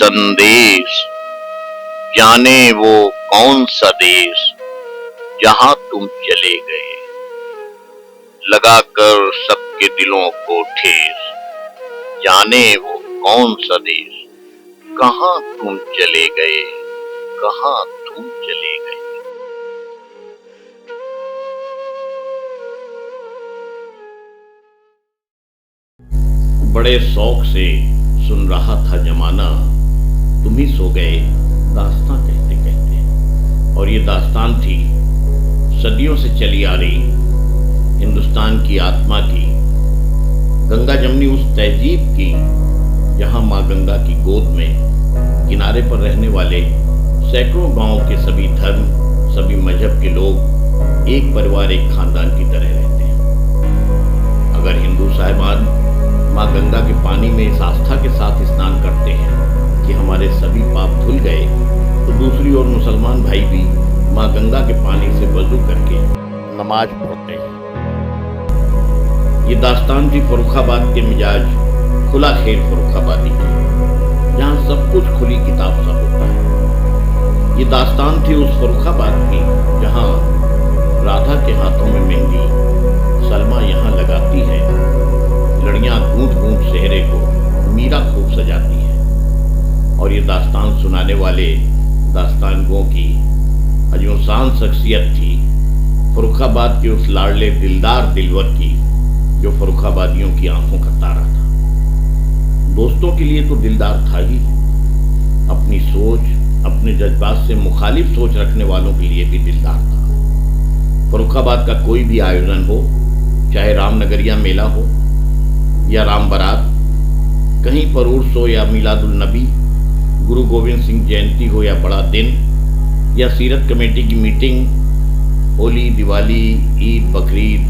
संदेश, जाने वो कौन सा देश जहां तुम चले गए, लगाकर सबके दिलों को ठेस। जाने वो कौन सा देश, कहां तुम चले गए, कहां तुम चले गए। बड़े शौक से सुन रहा था जमाना, तुम ही सो गए दास्तां कहते कहते। और ये दास्तान थी सदियों से चली आ रही हिंदुस्तान की आत्मा की, गंगा जमनी उस तहजीब की जहां माँ गंगा की गोद में किनारे पर रहने वाले सैकड़ों गांव के सभी धर्म, सभी मजहब के लोग एक परिवार, एक खानदान की तरह रहते हैं। अगर हिंदू साहिबान माँ गंगा के पानी में इस आस्था के साथ स्नान करते हैं कि हमारे सभी पाप धुल गए, तो दूसरी ओर मुसलमान भाई भी माँ गंगा के पानी से वजू करके नमाज पढ़ते हैं। ये दास्तान थी फर्रुखाबाद के मिजाज खुला खेल फर्रुखाबादी की, जहाँ सब कुछ खुली किताब सा होता है। ये दास्तान थी उस फर्रुखाबाद की जहाँ राधा के हाथों में मेहंदी सलमा यहाँ लगाती है, लड़ियां गूंथ गूंथ सेहरे को मीरा खूब सजाती है। और ये दास्तान सुनाने वाले दास्तान गो की अजीमशान शख्सियत थी फर्रुखाबाद के उस लाडले दिलदार दिलवर की, जो फर्रुखाबादियों की आंखों का तारा था। दोस्तों के लिए तो दिलदार था ही, अपनी सोच, अपने जज्बात से मुखालिफ सोच रखने वालों के लिए भी दिलदार था। फर्रुखाबाद का कोई भी आयोजन हो, चाहे रामनगरिया मेला हो या राम बारात, कहीं पर उर्स हो या मिलादुल नबी, गुरु गोविंद सिंह जयंती हो या बड़ा दिन, या सीरत कमेटी की मीटिंग, होली, दिवाली, ईद, बकरीद,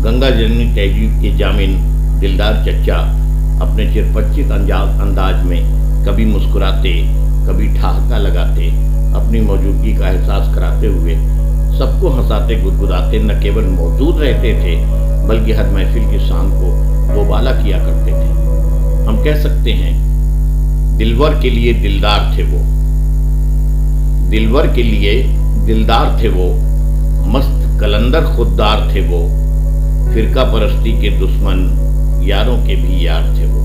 गंगा जननी तहजीब के जामिन दिलदार चच्चा अपने चिरपच्चित अंदाज में कभी मुस्कुराते, कभी ठहाका लगाते, अपनी मौजूदगी का एहसास कराते हुए सबको हंसाते गुदगुदाते न केवल मौजूद रहते थे, बल्कि हर महफिल की शाम को दोबाला किया करते थे। हम कह सकते हैं दिलवर के लिए दिलदार थे वो, दिलवर के लिए दिलदार थे वो, मस्त कलंदर खुददार थे वो, फिरका परस्ती के दुश्मन यारों के भी यार थे वो।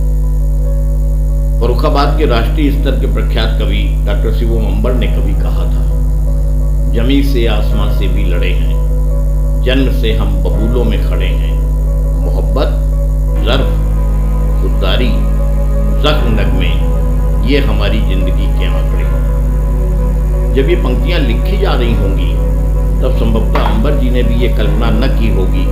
फर्रुखाबाद के राष्ट्रीय स्तर के प्रख्यात कवि डॉक्टर शिवम अंबर ने कभी कहा था, जमी से आसमां से भी लड़े हैं, जन्म से हम बबूलों में खड़े हैं, मोहब्बत, ज़र्फ, खुददारी, ज़ख्म नगमे, ये हमारी जिंदगी के आंकड़े। जब ये पंक्तियां लिखी जा रही होंगी, तब संभवतः अंबर जी ने भी ये कल्पना न की होगी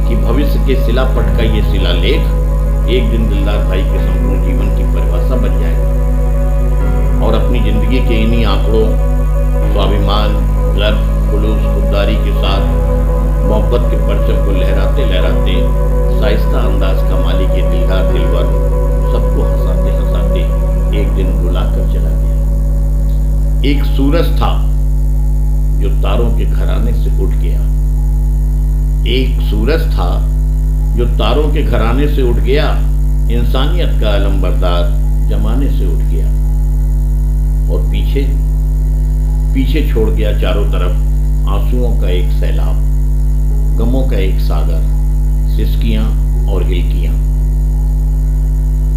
कि भविष्य के शिलापट का ये शिलालेख एक दिन दिलदार भाई के संपूर्ण जीवन की परिभाषा बन जाएगा। और अपनी जिंदगी के इन्हीं आंकड़ों, स्वाभिमान, ज़र्फ, खुलूस, खुददारी के साथ मोहब्बत के परचम को लहराते लहराते शाइस्ता अंदाज का मालिक ये दिलदार दिलवर सबको हंसाते हंसाते एक दिन बुला कर चला गया। एक सूरज था जो तारों के घराने से उठ गया, एक सूरज था जो तारों के घराने से उठ गया, इंसानियत का अलंबरदार जमाने से उठ गया। और पीछे पीछे छोड़ गया चारों तरफ आंसुओं का एक सैलाब, गमों का एक सागर, सिसकियां और हिलकियां।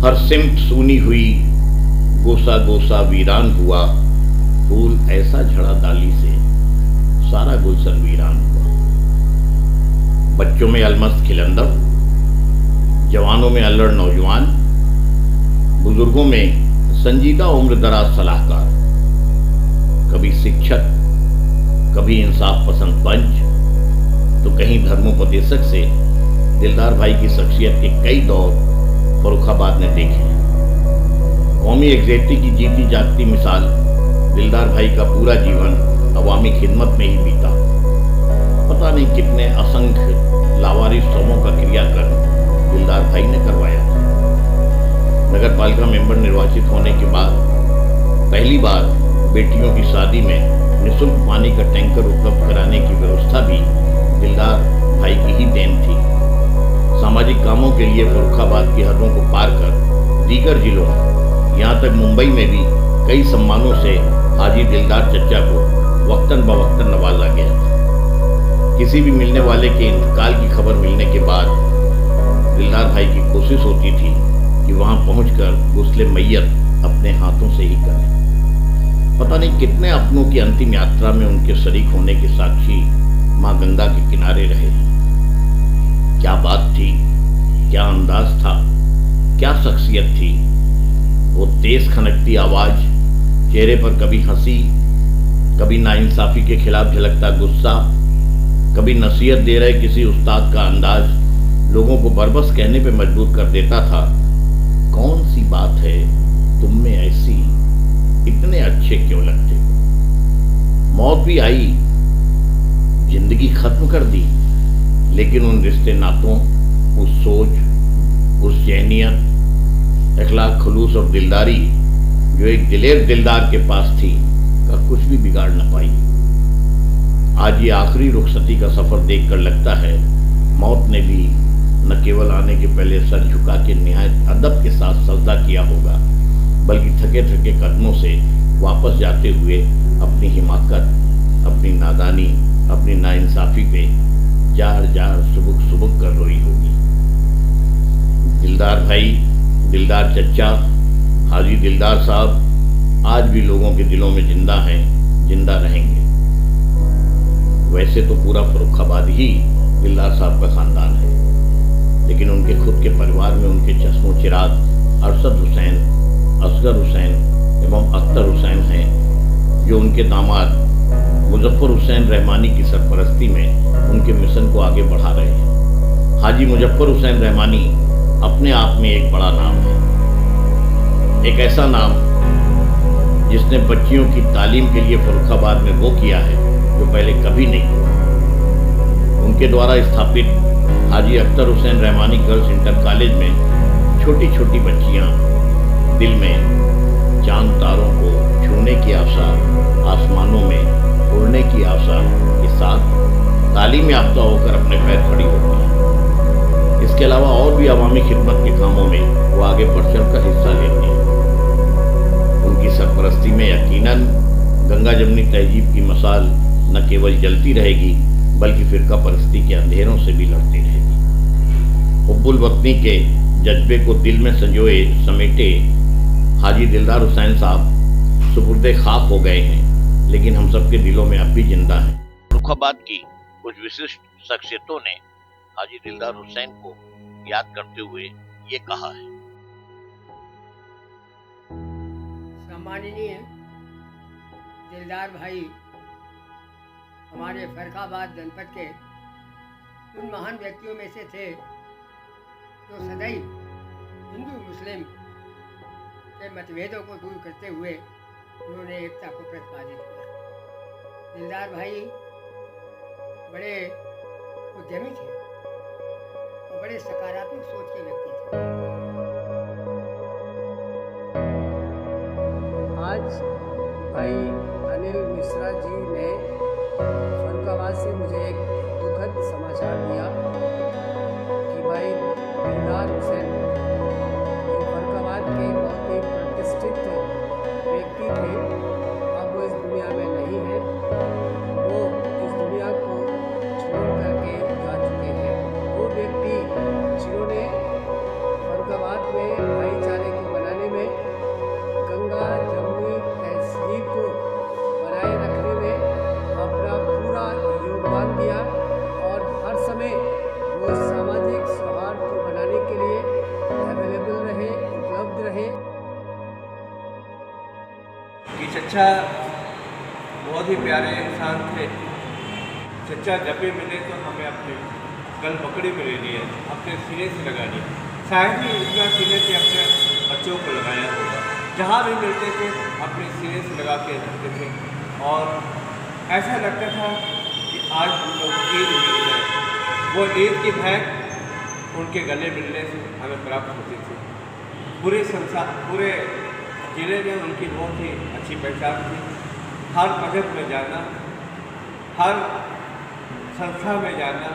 हर सिमत सूनी हुई, गोसा गोसा वीरान हुआ, फूल ऐसा झड़ा डाली से सारा गुलशन वीरान हुआ। बच्चों में अलमस्त खिलंदर, जवानों में अल्लड़ नौजवान, बुजुर्गों में संजीदा उम्र दराज सलाहकार, कभी शिक्षक, कभी इंसाफ पसंद पंच, तो कहीं धर्मोपदेशक से दिलदार भाई की शख्सियत के कई दौर फर्रुखाबाद ने देखे। कौमी एग्जैक्टी की जीती जागती मिसाल दिलदार भाई का पूरा जीवन अवामी खिदमत में ही बीता। पता नहीं कितने असंख्य लावारिस शवों का क्रियाकर्म दिलदार भाई ने करवाया था। नगर पालिका मेंबर निर्वाचित होने के बाद पहली बार बेटियों की शादी में निःशुल्क पानी का टैंकर उपलब्ध कराने की व्यवस्था भी दिलदार भाई की ही देन थी। सामाजिक कामों के लिए फर्रुखाबाद की हदों को पार कर दीगर जिलों यहाँ तक मुंबई में भी कई सम्मानों से हाजी दिलदार चच्चा को वक्तन बवक्तन नवाजा गया था। किसी भी मिलने वाले के इंतकाल की खबर मिलने के बाद दिलदार भाई की कोशिश होती थी कि वहां पहुंचकर गुस्ले मैयत अपने हाथों से ही करें। पता नहीं कितने अपनों की अंतिम यात्रा में उनके शरीक होने के साक्षी मां गंगा के किनारे रहे। क्या बात थी, क्या अंदाज था, क्या शख्सियत थी। वो तेज खनकती आवाज, चेहरे पर कभी हंसी, कभी नाइंसाफी के खिलाफ झलकता गुस्सा, कभी नसीहत दे रहे किसी उस्ताद का अंदाज लोगों को बरबस कहने पे मजबूर कर देता था, कौन सी बात है तुम में ऐसी, इतने अच्छे क्यों लगते हो। मौत भी आई, जिंदगी खत्म कर दी, लेकिन उन रिश्ते नातों, उस सोच, उस जहनियत, अखलाक, खुलूस और दिलदारी जो एक दिलेर दिलदार के पास थी, का कुछ भी बिगाड़ न पाई। आज ये आखिरी रुखसती का सफर देखकर लगता है मौत ने भी न केवल आने के पहले सर झुका के निहायत अदब के साथ सजदा किया होगा, बल्कि थके थके कदमों से वापस जाते हुए अपनी हिमाकत, अपनी नादानी, अपनी नाइंसाफी पे जार जार सुबुक सुबुक कर रोई होगी। दिलदार भाई, दिलदार चच्चा, हाजी दिलदार साहब आज भी लोगों के दिलों में जिंदा हैं, जिंदा रहेंगे। वैसे तो पूरा फर्रुखाबाद ही दिलदार साहब का खानदान है, लेकिन उनके खुद के परिवार में उनके चश्मो चिराग अरशद हुसैन, असगर हुसैन एवं अख्तर हुसैन हैं, जो उनके दामाद मुजफ्फर हुसैन रहमानी की सरपरस्ती में उनके मिशन को आगे बढ़ा रहे हैं। हाजी मुजफ्फर हुसैन रहमानी अपने आप में एक बड़ा नाम है, एक ऐसा नाम जिसने बच्चियों की तालीम के लिए फर्रुखाबाद में वो किया है जो पहले कभी नहीं हुआ। उनके द्वारा स्थापित Haji Akhtar Hussain Rahmani girls inter college में छोटी छोटी बच्चियां दिल में चांद तारों को छूने की आशा, आसमानों में उड़ने की आशा के साथ तालीम याफ्ता होकर अपने पैर खड़ी होती हैं। इसके अलावा और भी अवामी खिदमत के कामों में वो आगे बढ़ चढ़ कर हिस्सा लेती हैं। उनकी सरपरस्ती में यकीनन गंगा जमनी तहजीब की मसाल न केवल जलती रहेगी, बल्कि फिरका परस्ती के अंधेरों से भी लड़ती रहेगी। हुब्बुल वतनी के जज्बे को दिल में संजोए समेटे हाजी दिलदार हुसैन साहब सुपुर्दे खाक हो गए हैं, लेकिन हम सबके दिलों में अब भी जिंदा हैं। फर्रुखाबाद की कुछ विशिष्ट शख्सियतों ने हाजी दिलदार हुसैन को याद करते हुए ये कहा है। सम्माननीय दिलदार भाई हमारे फर्रुखाबाद जनपद के उन महान व्यक्तियों में से थे जो सदैव हिंदू मुस्लिम के मतभेदों को दूर करते हुए उन्होंने एकता को प्रतिपादित किया। दिलदार भाई बड़े उद्यमी थे और बड़े सकारात्मक सोच के व्यक्ति थे। आज भाई अनिल मिश्रा जी ने फर्रुखाबाद से मुझे एक दुखद समाचार दिया कि भाई दिलदार हुसैन जो फर्रुखाबाद के बहुत ही प्रतिष्ठित व्यक्ति थे, अब वो इस दुनिया में नहीं है। वो इस दुनिया को छोड़ करके जा चुके हैं। वो व्यक्ति जिन्होंने फर्रुखाबाद में भाईचारे को बनाने में, गंगा जमुनी तहजीब को बनाए रखने में अपना पूरा योगदान दिया और हर समय वो सामाजिक सौहार्द को बनाने के लिए अवेलेबल रहे, उपलब्ध रहे। कि चच्चा बहुत ही प्यारे इंसान थे। चच्चा जब भी मिले तो हमें अपने गल पकड़ी में ले लिया, अपने सीने से लगा लिया। शायद ही इतना सीने से अपने बच्चों को लगाया होगा। जहाँ भी मिलते थे अपने सीने से लगा के रखते थे और ऐसा लगता था कि आज हम लोग ईद मिल जाए। वो ईद की महक उनके गले मिलने से हमें प्राप्त होती थी। पूरे संसार, पूरे जिले में उनकी बहुत ही अच्छी पहचान थी। हर मजहब में जाना, हर संस्था में जाना,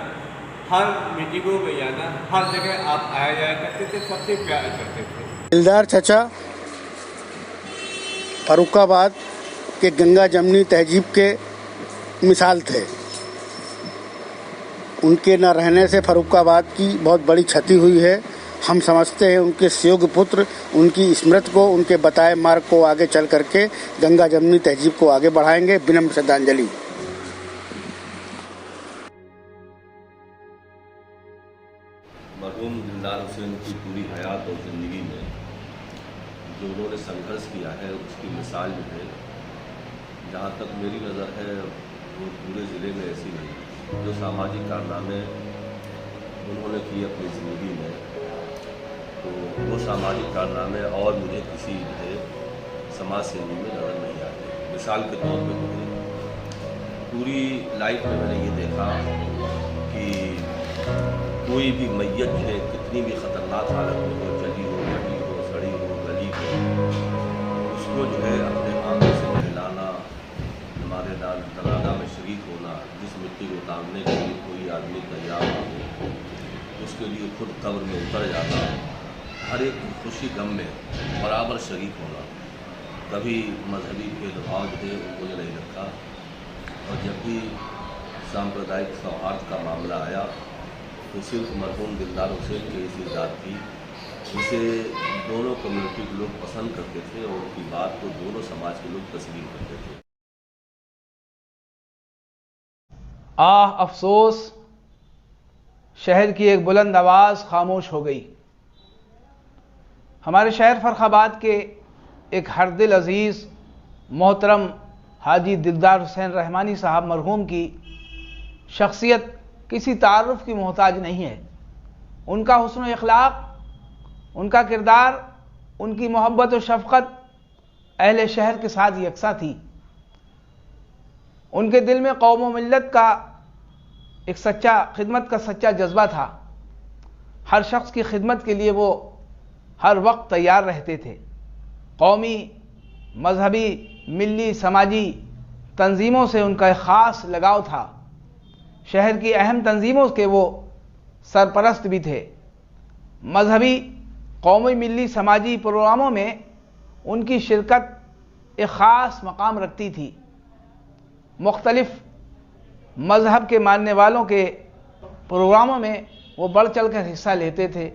हर मीटिंगों में जाना, हर जगह आप आया जाया करते थे, सबसे प्यार करते थे। दिलदार चचा फर्रुखाबाद के गंगा जमनी तहजीब के मिसाल थे। उनके न रहने से फर्रुखाबाद की बहुत बड़ी क्षति हुई है। हम समझते हैं उनके सुयोग्य पुत्र उनकी स्मृति को, उनके बताए मार्ग को आगे चल करके गंगा जमनी तहजीब को आगे बढ़ाएंगे। विनम्र श्रद्धांजलि। मरहूम दिलदार हुसैन की पूरी हयात और ज़िंदगी में जो उन्होंने संघर्ष किया है उसकी मिसाल जो है, जहाँ तक मेरी नज़र है वो पूरे ज़िले में ऐसी नहीं। जो सामाजिक कारनामे उन्होंने किए अपनी ज़िंदगी में, तो वो सामाजिक कारनामे और मुझे किसी जो है समाज सेवी में नज़र नहीं आते। मिसाल के तौर पे मुझे पूरी लाइफ में मैंने ये देखा कि कोई भी मैयत जो है कितनी भी ख़तरनाक हालत में हो, जली हो, कटी हो, सड़ी हो, गली हो, उसको जो है अपने आंखों से नहलाना, हमारे जनाजा में शरीक होना, जिस मिट्टी को उतारने के लिए कोई आदमी तैयार ना हो, उसके लिए खुद कब्र में उतर जाना, हर एक खुशी गम में बराबर शरीक होना। कभी मजहबी भेदभाव जो है उनको नहीं रखा, और जब भी सांप्रदायिक सौहार्द का मामला आया तो सिर्फ मरहूम दिलदार हुसैन की ऐसी ज़ात थी जिसे दोनों कम्युनिटी के लोग पसंद करते थे और उनकी बात को दोनों समाज के लोग तस्लीम करते थे। अफसोस, शहर की एक बुलंद आवाज़ खामोश हो गई। हमारे शहर फर्रुखाबाद के एक हरदिल अजीज़ मोहतरम हाजी दिलदार हुसैन रहमानी साहब मरहूम की शख्सियत किसी तारुफ की मोहताज नहीं है। उनका हुस्न इखलाक, उनका किरदार, उनकी मोहब्बत और शफ़क़त अहले शहर के साथ यकसा थी। उनके दिल में कौम व मिल्लत का एक सच्चा खिदमत का सच्चा जज्बा था। हर शख्स की खिदमत के लिए वो हर वक्त तैयार रहते थे। कौमी, मजहबी, मिली, समाजी तंजीमों से उनका एक ख़ास लगाव था। शहर की अहम तंजीमों के वो सरपरस्त भी थे। मजहबी, कौमी, मिली, समाजी प्रोग्रामों में उनकी शिरकत एक ख़ास मकाम रखती थी। मुख्तलिफ मजहब के मानने वालों के प्रोग्रामों में वो बढ़ चढ़ कर हिस्सा लेते थे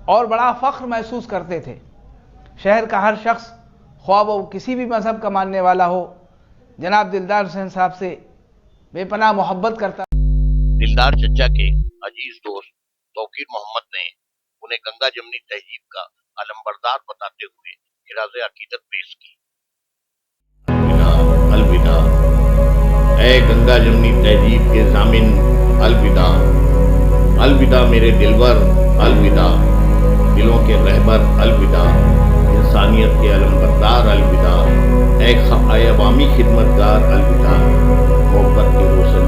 और बड़ा फ़ख्र महसूस करते थे। शहर का हर शख्स, ख्वाह वो किसी भी मजहब का मानने वाला हो, जनाब दिलदार हुसैन साहब से बेपनाह मोहब्बत करता। दिलदार चचा के अजीज दोस्त तौकीर मोहम्मद ने उन्हें गंगा जमनी तहजीब का अलंबरदार बताते हुए खिराज अकीदत पेश की। अलविदा, ऐ गंगा जमनी तहजीब के जामिन, अलविदा। अलविदा मेरे दिलवर, अलविदा। दिलों के रहबर, अलविदा। इंसानियत के अलंबरदार, अलविदा। ऐ अवामी खिदमतगार, अलविदा। मोहब्बत के रोशन